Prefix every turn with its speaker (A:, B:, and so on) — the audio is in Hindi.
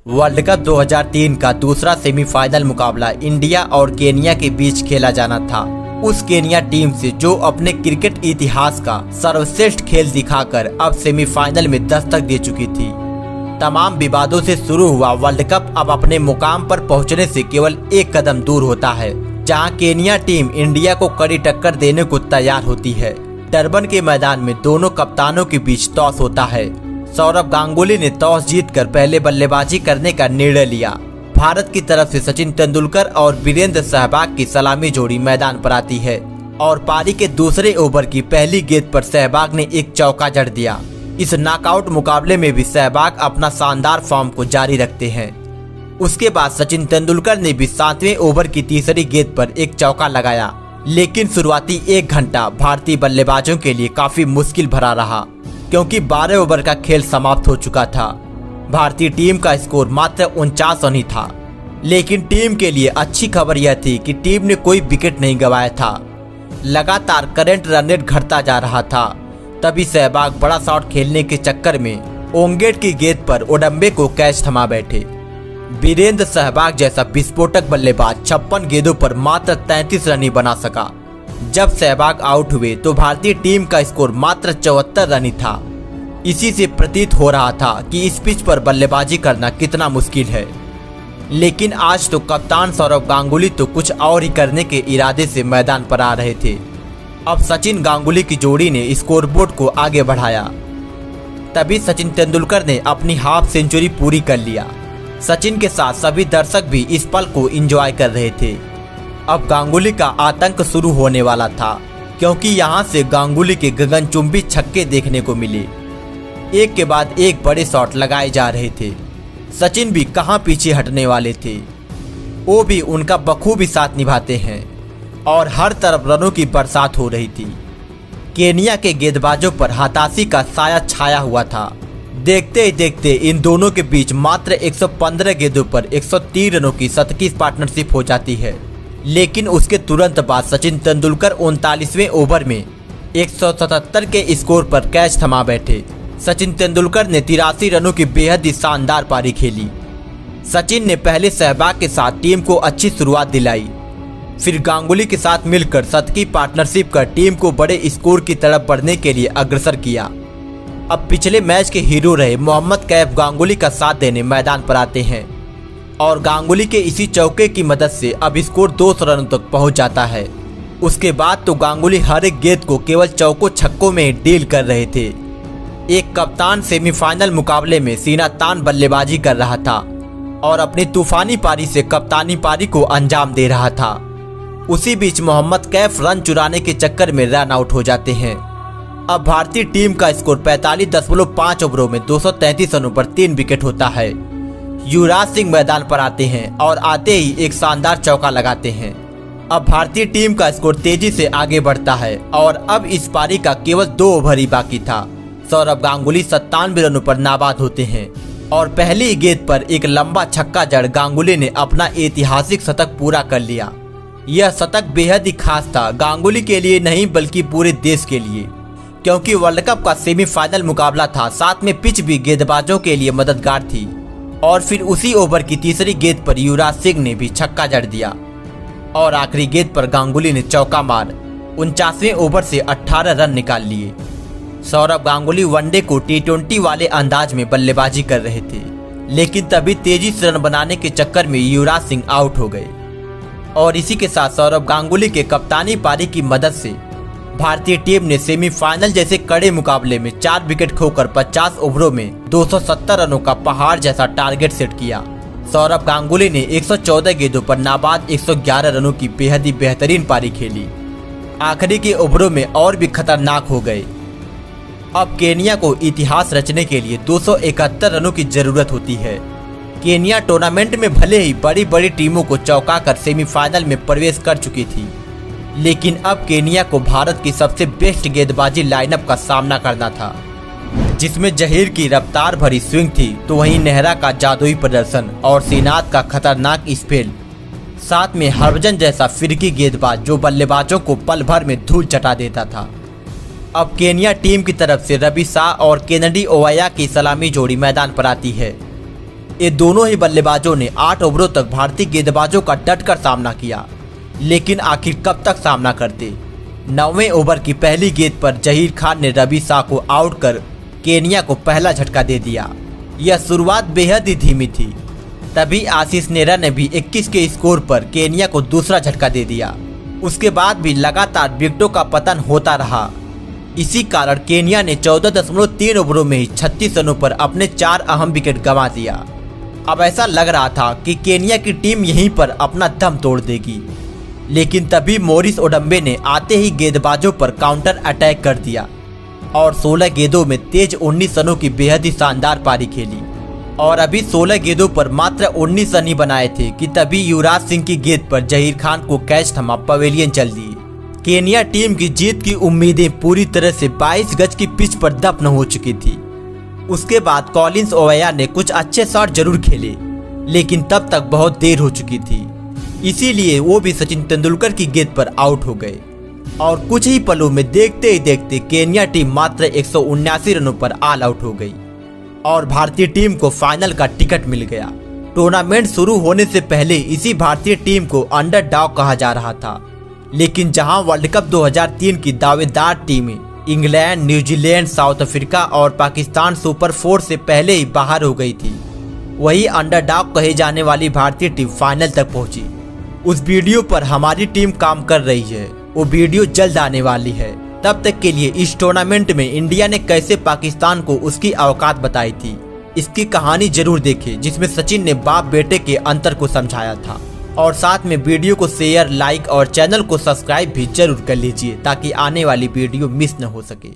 A: वर्ल्ड कप 2003 का दूसरा सेमीफाइनल मुकाबला इंडिया और केनिया के बीच खेला जाना था। उस केनिया टीम से जो अपने क्रिकेट इतिहास का सर्वश्रेष्ठ खेल दिखाकर अब सेमीफाइनल में दस्तक दे चुकी थी। तमाम विवादों से शुरू हुआ वर्ल्ड कप अब अपने मुकाम पर पहुंचने से केवल एक कदम दूर होता है, जहां केनिया टीम इंडिया को कड़ी टक्कर देने को तैयार होती है। डरबन के मैदान में दोनों कप्तानों के बीच टॉस होता है। सौरव गांगुली ने टॉस जीतकर पहले बल्लेबाजी करने का निर्णय लिया। भारत की तरफ से सचिन तेंदुलकर और वीरेंद्र सहवाग की सलामी जोड़ी मैदान पर आती है और पारी के दूसरे ओवर की पहली गेंद पर सहवाग ने एक चौका जड़ दिया। इस नॉकआउट मुकाबले में भी सहवाग अपना शानदार फॉर्म को जारी रखते हैं। उसके बाद सचिन तेंदुलकर ने भी 7वें ओवर की तीसरी गेंद पर एक चौका लगाया, लेकिन शुरुआती 1 घंटा भारतीय बल्लेबाजों के लिए काफी मुश्किल भरा रहा, क्योंकि 12 ओवर का खेल समाप्त हो चुका था। भारतीय टीम का स्कोर मात्र 49 रन ही था, लेकिन टीम के लिए अच्छी खबर यह थी कि टीम ने कोई विकेट नहीं गंवाया था। लगातार करंट रन रेट घटता जा रहा था। तभी सहवाग बड़ा शॉट खेलने के चक्कर में ओंगेट की गेंद पर ओडम्बे को कैच थमा बैठे। वीरेंद्र सहवाग जैसा विस्फोटक बल्लेबाज 56 गेंदों पर मात्र 33 रन ही बना सका। जब सहवाग आउट हुए तो भारतीय टीम का स्कोर मात्र 74 रन ही था। इसी से प्रतीत हो रहा था कि इस पिच पर बल्लेबाजी करना कितना मुश्किल है। लेकिन आज तो कप्तान सौरव गांगुली तो कुछ और ही करने के इरादे से मैदान पर आ रहे थे। अब सचिन गांगुली की जोड़ी ने स्कोरबोर्ड को आगे बढ़ाया। तभी सचिन तेंदुलकर ने अपनी हाफ सेंचुरी पूरी कर लिया। सचिन के साथ सभी दर्शक भी इस पल को एंजॉय कर रहे थे। अब गांगुली का आतंक शुरू होने वाला था, क्योंकि यहां से गांगुली के गगनचुंबी छक्के देखने को मिले। एक के बाद एक बड़े शॉट लगाए जा रहे थे। सचिन भी कहां पीछे हटने वाले थे। वो भी उनका बखूबी साथ निभाते हैं और हर तरफ रनों की बरसात हो रही थी। केनिया के गेंदबाजों पर हताशी का साया छाया हुआ था। देखते ही देखते इन दोनों के बीच मात्र 115 गेंदों पर 103 रनों की शतकीय पार्टनरशिप हो जाती है। लेकिन उसके तुरंत बाद सचिन तेंदुलकर 39वें ओवर में 177 के स्कोर पर कैच थमा बैठे। सचिन तेंदुलकर ने 83 रनों की बेहद ही शानदार पारी खेली। सचिन ने पहले सहवाग के साथ टीम को अच्छी शुरुआत दिलाई, फिर गांगुली के साथ मिलकर शतकीय पार्टनरशिप कर टीम को बड़े स्कोर की तरफ बढ़ने के लिए अग्रसर किया। अब पिछले मैच के हीरो रहे मोहम्मद कैफ गांगुली का साथ देने मैदान पर आते हैं और गांगुली के इसी चौके की मदद से अब स्कोर 200 रनों तक पहुंच जाता है। उसके बाद तो गांगुली हर एक गेंद को केवल चौकों छक्कों में डील कर रहे थे। एक कप्तान सेमीफाइनल मुकाबले में सीना तान बल्लेबाजी कर रहा था और अपनी तूफानी पारी से कप्तानी पारी को अंजाम दे रहा था। उसी बीच मोहम्मद कैफ रन चुराने के चक्कर में रन आउट हो जाते हैं। अब भारतीय टीम का स्कोर 45.5 ओवरों में 233 रनों पर 3 विकेट होता है। युवराज सिंह मैदान पर आते हैं और आते ही एक शानदार चौका लगाते हैं। अब भारतीय टीम का स्कोर तेजी से आगे बढ़ता है और अब इस पारी का केवल 2 ओवर ही बाकी था। सौरव गांगुली 97 रनों पर नाबाद होते हैं और पहली गेंद पर एक लंबा छक्का जड़ गांगुली ने अपना ऐतिहासिक शतक पूरा कर लिया। यह शतक बेहद ही खास था, गांगुली के लिए नहीं बल्कि पूरे देश के लिए, क्योंकि वर्ल्ड कप का सेमीफाइनल मुकाबला था। साथ में पिच भी गेंदबाजों के लिए मददगार थी। और फिर उसी ओवर की तीसरी गेंद पर युवराज सिंह ने भी छक्का जड़ दिया और आखिरी गेंद पर गांगुली ने चौका मार 49वें ओवर से 18 रन निकाल लिए। सौरव गांगुली वनडे को T20 वाले अंदाज में बल्लेबाजी कर रहे थे, लेकिन तभी तेजी से रन बनाने के चक्कर में युवराज सिंह आउट हो गए और इसी के साथ सौरव गांगुली के कप्तानी पारी की मदद से भारतीय टीम ने सेमीफाइनल जैसे कड़े मुकाबले में 4 विकेट खोकर 50 ओवरों में 270 रनों का पहाड़ जैसा टारगेट सेट किया। सौरव गांगुली ने 114 गेंदों पर नाबाद 111 रनों की बेहद ही बेहतरीन पारी खेली। आखिरी के ओवरों में और भी खतरनाक हो गए। अब केनिया को इतिहास रचने के लिए 271 रनों की जरूरत होती है। केनिया टूर्नामेंट में भले ही बड़ी बड़ी टीमों को चौंकाकर सेमीफाइनल में प्रवेश कर चुकी थी, लेकिन अब केनिया को भारत की सबसे बेस्ट गेंदबाजी लाइनअप का सामना करना था, जिसमें जहीर की रफ्तार भरी स्विंग थी, तो वहीं नेहरा का जादुई प्रदर्शन और श्रीनाथ का खतरनाक स्पेल, साथ में हरभजन जैसा फिरकी गेंदबाज जो बल्लेबाजों को पल भर में धूल चटा देता था। अब केनिया टीम की तरफ से रवि शाह और केनेडी ओवाया की सलामी जोड़ी मैदान पर आती है। ये दोनों ही बल्लेबाजों ने 8 ओवरों तक भारतीय गेंदबाजों का डटकर सामना किया, लेकिन आखिर कब तक सामना करते। 9वें ओवर की पहली गेंद पर जहीर खान ने रवि शाह को आउट कर केनिया को पहला झटका दे दिया। यह शुरुआत बेहद ही धीमी थी। तभी आशीष नेहरा ने भी 21 के स्कोर पर केनिया को दूसरा झटका दे दिया। उसके बाद भी लगातार विकेटों का पतन होता रहा। इसी कारण केनिया ने 14.3 ओवरों में ही 36 रनों पर अपने 4 अहम विकेट गंवा दिया। अब ऐसा लग रहा था कि केनिया की टीम यहीं पर अपना दम तोड़ देगी, लेकिन तभी मॉरिस ओडम्बे ने आते ही गेंदबाजों पर काउंटर अटैक कर दिया और 16 गेंदों में तेज 19 रनों की बेहद ही शानदार पारी खेली। और अभी 16 गेंदों पर मात्र 19 रन ही बनाए थे कि तभी युवराज सिंह की गेंद पर जहीर खान को कैच थमा पवेलियन चल दिए। केनिया टीम की जीत की उम्मीदें पूरी तरह से 22 गज की पिच पर दफन हो चुकी थी। उसके बाद कॉलिंस ओवैया ने कुछ अच्छे शॉट जरूर खेले, लेकिन तब तक बहुत देर हो चुकी थी, इसीलिए वो भी सचिन तेंदुलकर की गेंद पर आउट हो गए। और कुछ ही पलों में देखते ही देखते केनिया टीम मात्र 179 रनों पर ऑल आउट हो गई और भारतीय टीम को फाइनल का टिकट मिल गया। टूर्नामेंट शुरू होने से पहले इसी भारतीय टीम को अंडरडॉग कहा जा रहा था, लेकिन जहां वर्ल्ड कप 2003 की दावेदार टीमें इंग्लैंड, न्यूजीलैंड, साउथ अफ्रीका और पाकिस्तान सुपर 4 से पहले ही बाहर हो गई थी, वही अंडरडॉग कहे जाने वाली भारतीय टीम फाइनल तक पहुंची। उस वीडियो पर हमारी टीम काम कर रही है, वो वीडियो जल्द आने वाली है। तब तक के लिए इस टूर्नामेंट में इंडिया ने कैसे पाकिस्तान को उसकी औकात बताई थी, इसकी कहानी जरूर देखें, जिसमें सचिन ने बाप बेटे के अंतर को समझाया था। और साथ में वीडियो को शेयर, लाइक और चैनल को सब्सक्राइब भी जरूर कर लीजिए ताकि आने वाली वीडियो मिस न हो सके।